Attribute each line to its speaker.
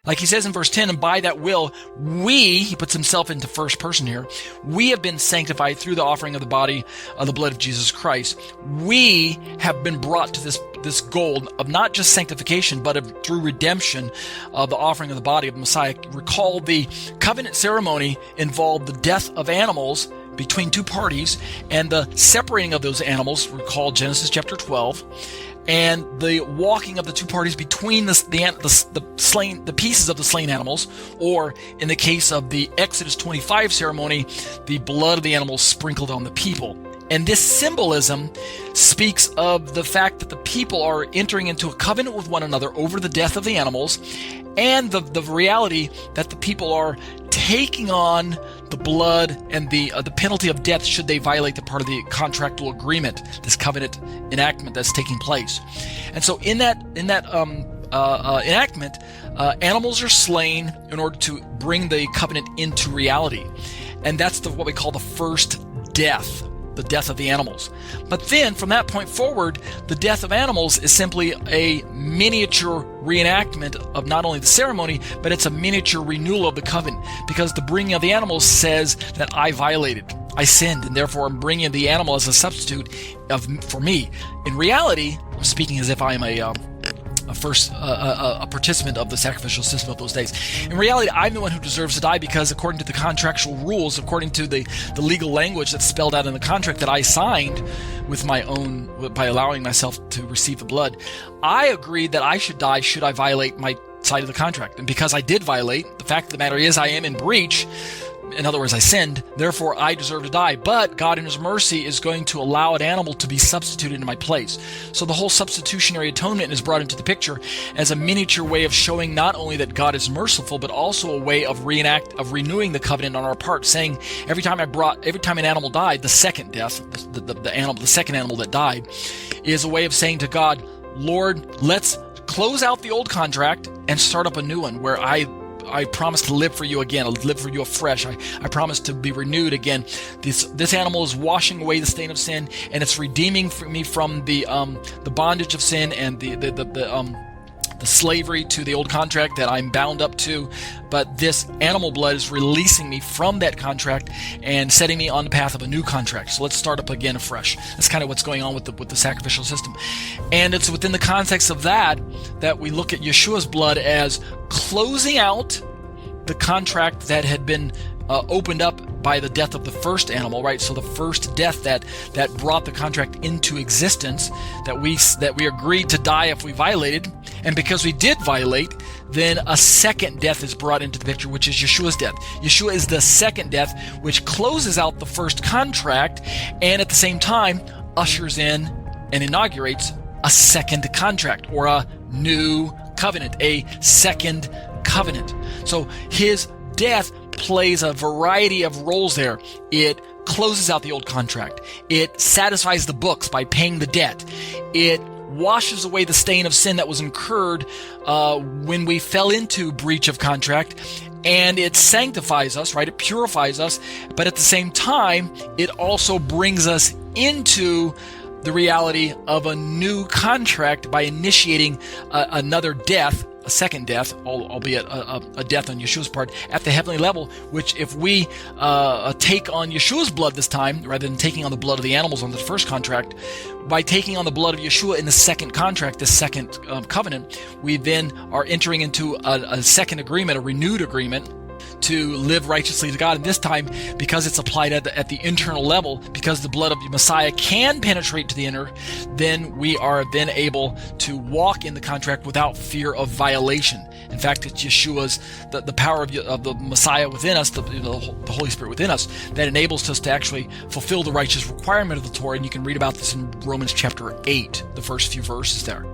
Speaker 1: Like he says in verse 10, and by that will, he puts himself into first person here, we have been sanctified through the offering of the body of the blood of Jesus Christ. We have been brought to this goal of not just sanctification, but through redemption of the offering of the body of the Messiah. Recall the covenant ceremony involved the death of animals between two parties and the separating of those animals. Recall Genesis chapter 12. And the walking of the two parties between the pieces of the slain animals, or in the case of the Exodus 25 ceremony, the blood of the animals sprinkled on the people. And this symbolism speaks of the fact that the people are entering into a covenant with one another over the death of the animals, and the reality that the people are taking on the blood and the penalty of death should they violate the part of the contractual agreement, this covenant enactment that's taking place. And so in that enactment, animals are slain in order to bring the covenant into reality, and that's what we call the first death. The death of the animals. But then, from that point forward, the death of animals is simply a miniature reenactment of not only the ceremony, but it's a miniature renewal of the covenant, because the bringing of the animals says that I violated, I sinned, and therefore I'm bringing the animal as a substitute for me. In reality, I'm speaking as if I am a participant of the sacrificial system of those days. In reality, I'm the one who deserves to die, because according to the contractual rules, according to the legal language that's spelled out in the contract that I signed with my own, by allowing myself to receive the blood, I agreed that I should die should I violate my side of the contract. And because I did violate, the fact of the matter is I am in breach. In other words, I sinned, therefore I deserve to die. But God in His mercy is going to allow an animal to be substituted in my place. So the whole substitutionary atonement is brought into the picture as a miniature way of showing not only that God is merciful, but also a way of renewing the covenant on our part, saying every time an animal died, the second death, the second animal that died, is a way of saying to God, Lord, let's close out the old contract and start up a new one where I promise to live for you again, live for you afresh. I promise to be renewed again. This animal is washing away the stain of sin, and it's redeeming me from the bondage of sin and the slavery to the old contract that I'm bound up to. But this animal blood is releasing me from that contract and setting me on the path of a new contract. So let's start up again afresh. That's kind of what's going on with the sacrificial system. And it's within the context of that we look at Yeshua's blood as closing out the contract that had been opened up by the death of the first animal, right? So the first death that brought the contract into existence, that we agreed to die if we violated, and because we did violate, then a second death is brought into the picture, which is Yeshua's death. Yeshua is the second death, which closes out the first contract, and at the same time ushers in and inaugurates a second contract, or a new covenant, a second covenant. So His death plays a variety of roles there. It closes out the old contract. It satisfies the books by paying the debt. It washes away the stain of sin that was incurred when we fell into breach of contract. And it sanctifies us, right? It purifies us. But at the same time, it also brings us into the reality of a new contract by initiating another death, a second death, albeit a death on Yeshua's part, at the heavenly level, which if we take on Yeshua's blood this time, rather than taking on the blood of the animals on the first contract, by taking on the blood of Yeshua in the second contract, the second covenant, we then are entering into a second agreement, a renewed agreement, to live righteously to God. And this time, because it's applied at the internal level, because the blood of the Messiah can penetrate to the inner, then we are then able to walk in the contract without fear of violation. In fact, it's Yeshua's, the power of the Messiah within us, the Holy Spirit within us, that enables us to actually fulfill the righteous requirement of the Torah. And you can read about this in Romans chapter 8, the first few verses there.